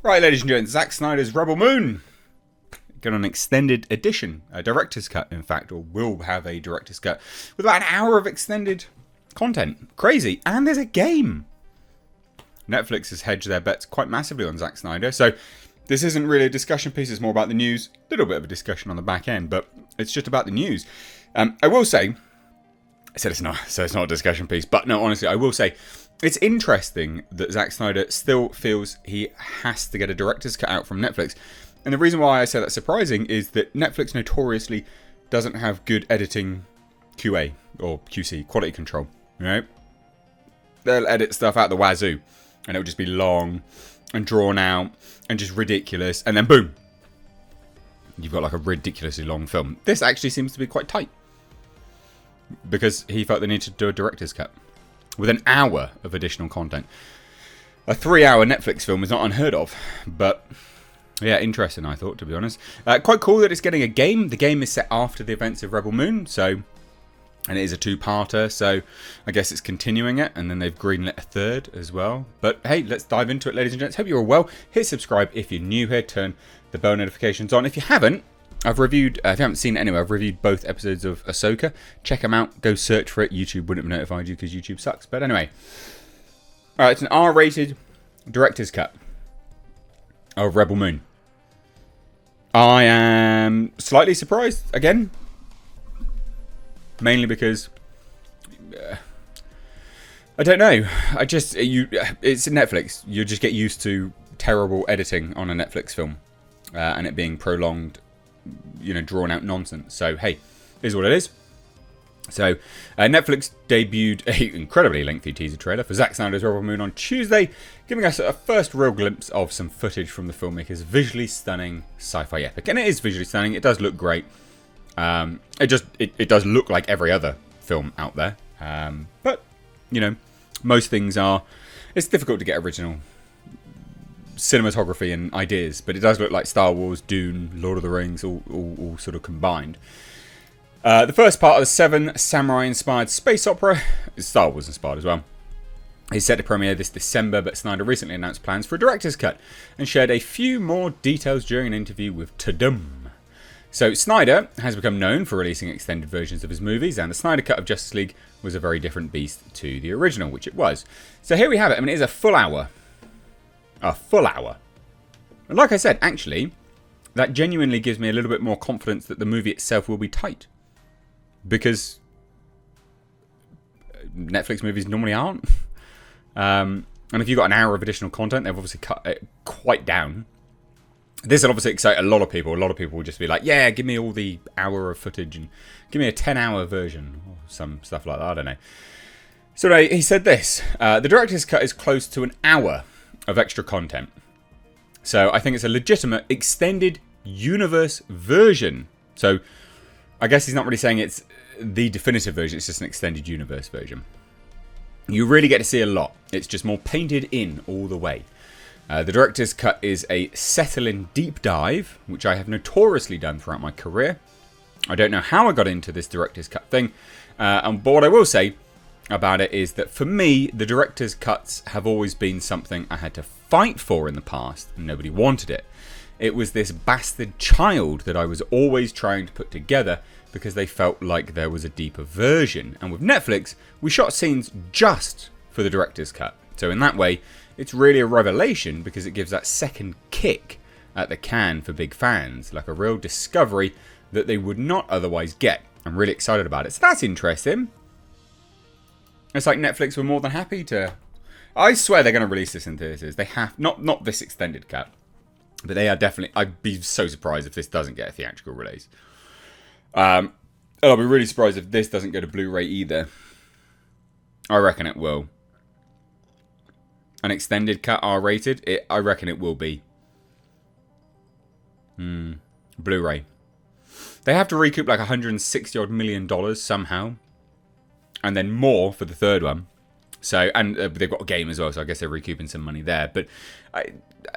Right, ladies and gentlemen, Zack Snyder's Rebel Moon got an extended edition, a director's cut, in fact, or will have a director's cut with about an hour of extended content. Crazy. And there's a game. Netflix has hedged their bets quite massively on Zack Snyder, so this isn't really a discussion piece, it's more about the news. A little bit of a discussion on the back end, but it's just about the news. I will say, I said it's not a discussion piece, but no, honestly, I will say, it's interesting that Zack Snyder still feels he has to get a director's cut out from Netflix. And the reason why I say that's surprising is that Netflix notoriously doesn't have good editing QA or QC, quality control. Right? They'll edit stuff out the wazoo, and it'll just be long and drawn out and just ridiculous, and then boom, you've got like a ridiculously long film. This actually seems to be quite tight because he felt they needed to do a director's cut with an hour of additional content. A 3-hour Netflix film is not unheard of, but yeah, interesting, I thought, to be honest. Quite cool that it's getting a game. The game is set after the events of Rebel Moon, and it is a 2-parter, so I guess it's continuing it, and then they've greenlit a 3rd as well. But hey, let's dive into it, ladies and gents. Hope you're all well. Hit subscribe if you're new here. Turn the bell notifications on. If you haven't, I've reviewed, if you haven't seen it anyway, I've reviewed both episodes of Ahsoka. Check them out. Go search for it. YouTube wouldn't have notified you because YouTube sucks. But anyway. Alright, it's an R-rated director's cut of Rebel Moon. I am slightly surprised, again. Mainly because... I don't know. It's Netflix. You just get used to terrible editing on a Netflix film. And it being prolonged, drawn out nonsense. So, hey, here's what it is. So, Netflix debuted an incredibly lengthy teaser trailer for Zack Snyder's Rebel Moon on Tuesday, giving us a first real glimpse of some footage from the filmmaker's visually stunning sci-fi epic. And it is visually stunning. It does look great. It does look like every other film out there. But, most things are... It's difficult to get original cinematography and ideas, but it does look like Star Wars, Dune, Lord of the Rings, all sort of combined. The first part of the 7 samurai-inspired space opera is Star Wars inspired as well. It's set to premiere this December, but Snyder recently announced plans for a director's cut and shared a few more details during an interview with Tudum. So Snyder has become known for releasing extended versions of his movies, and the Snyder Cut of Justice League was a very different beast to the original, which it was. So here we have it. I mean, it is a full hour. A full hour. And like I said, actually, that genuinely gives me a little bit more confidence that the movie itself will be tight. Because Netflix movies normally aren't. And if you've got an hour of additional content, they've obviously cut it quite down. This will obviously excite a lot of people. A lot of people will just be like, yeah, give me all the hour of footage and give me a 10-hour version or some stuff like that. I don't know. So he said this. The director's cut is close to an hour of extra content. So I think it's a legitimate extended universe version. So I guess he's not really saying it's the definitive version. It's just an extended universe version. You really get to see a lot. It's just more painted in all the way. The director's cut is a settle-in deep dive, which I have notoriously done throughout my career. I don't know how I got into this director's cut thing. But what I will say about it is that for me, the director's cuts have always been something I had to fight for in the past, and nobody wanted it. It was this bastard child that I was always trying to put together because they felt like there was a deeper version. And with Netflix, we shot scenes just for the director's cut. So in that way, it's really a revelation because it gives that second kick at the can for big fans, like a real discovery that they would not otherwise get. I'm really excited about it. So that's interesting. It's like Netflix were more than happy to... I swear they're going to release this in theaters. They have... Not this extended cut. But they are definitely... I'd be so surprised if this doesn't get a theatrical release. And I'll be really surprised if this doesn't go to Blu-ray either. I reckon it will. An extended cut R-rated? I reckon it will be. Blu-ray. They have to recoup like $160 million somehow. And then more for the 3rd one. So, and they've got a game as well, so I guess they're recouping some money there. But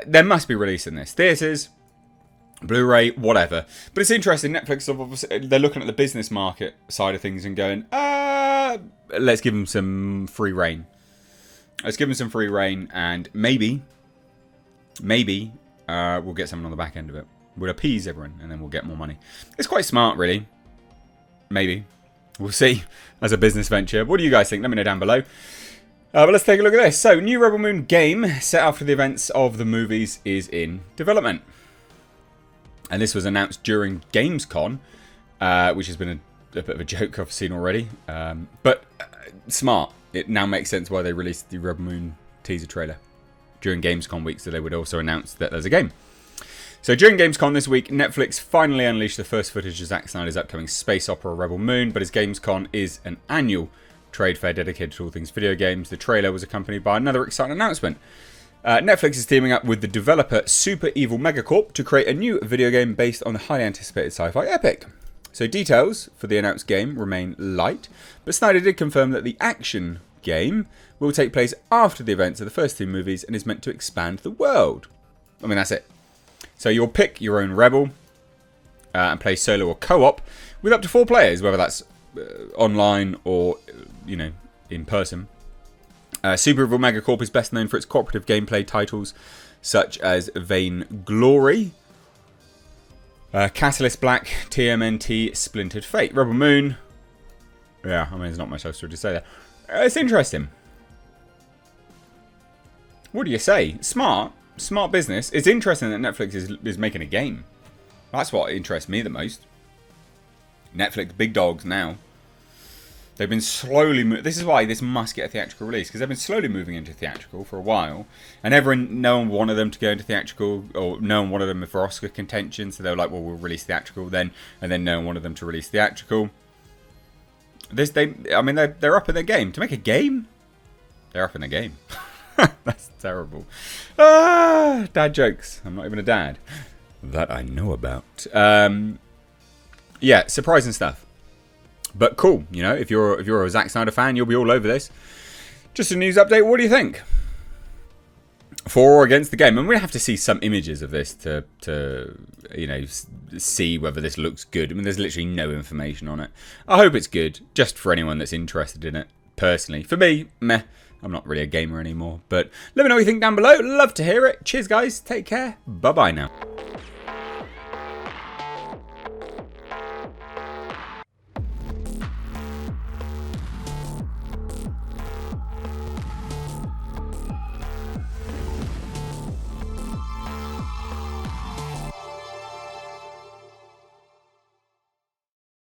there must be releasing this. Theatres, Blu-ray, whatever. But it's interesting, Netflix, obviously, they're looking at the business market side of things and going, let's give them some free reign. Let's give them some free reign, and maybe we'll get something on the back end of it. We'll appease everyone, and then we'll get more money. It's quite smart, really. Maybe. We'll see as a business venture. What do you guys think? Let me know down below. But let's take a look at this. So, new Rebel Moon game set after the events of the movies is in development. And this was announced during Gamescom, which has been a bit of a joke I've seen already. But smart. It now makes sense why they released the Rebel Moon teaser trailer during Gamescom week, so they would also announce that there's a game. So during Gamescom this week, Netflix finally unleashed the first footage of Zack Snyder's upcoming space opera Rebel Moon, but as Gamescom is an annual trade fair dedicated to all things video games, the trailer was accompanied by another exciting announcement. Netflix is teaming up with the developer Super Evil Megacorp to create a new video game based on the highly anticipated sci-fi epic. So details for the announced game remain light, but Snyder did confirm that the action game will take place after the events of the first two movies and is meant to expand the world. I mean, that's it. So you'll pick your own rebel and play solo or co-op with up to 4 players, whether that's online or, in person. Super Evil Megacorp is best known for its cooperative gameplay titles such as Vain Glory, Catalyst Black, TMNT, Splintered Fate. Rebel Moon, yeah, I mean, there's not much else to say there. It's interesting. What do you say? Smart business. It's interesting that Netflix is making a game. That's what interests me the most. Netflix, big dogs now. They've been slowly... This is why this must get a theatrical release, because they've been slowly moving into theatrical for a while. And no one wanted them to go into theatrical, or no one wanted them for Oscar contention, so they were like, well, we'll release theatrical then. And then no one wanted them to release theatrical. They're up in their game. To make a game? They're up in their game. That's terrible. Dad jokes. I'm not even a dad. That I know about. Yeah, surprising stuff. But cool, if you're a Zack Snyder fan, you'll be all over this. Just a news update. What do you think? For or against the game? And we have to see some images of this to see whether this looks good. I mean, there's literally no information on it. I hope it's good, just for anyone that's interested in it. Personally, for me, meh. I'm not really a gamer anymore. But let me know what you think down below. Love to hear it. Cheers, guys. Take care. Bye-bye now.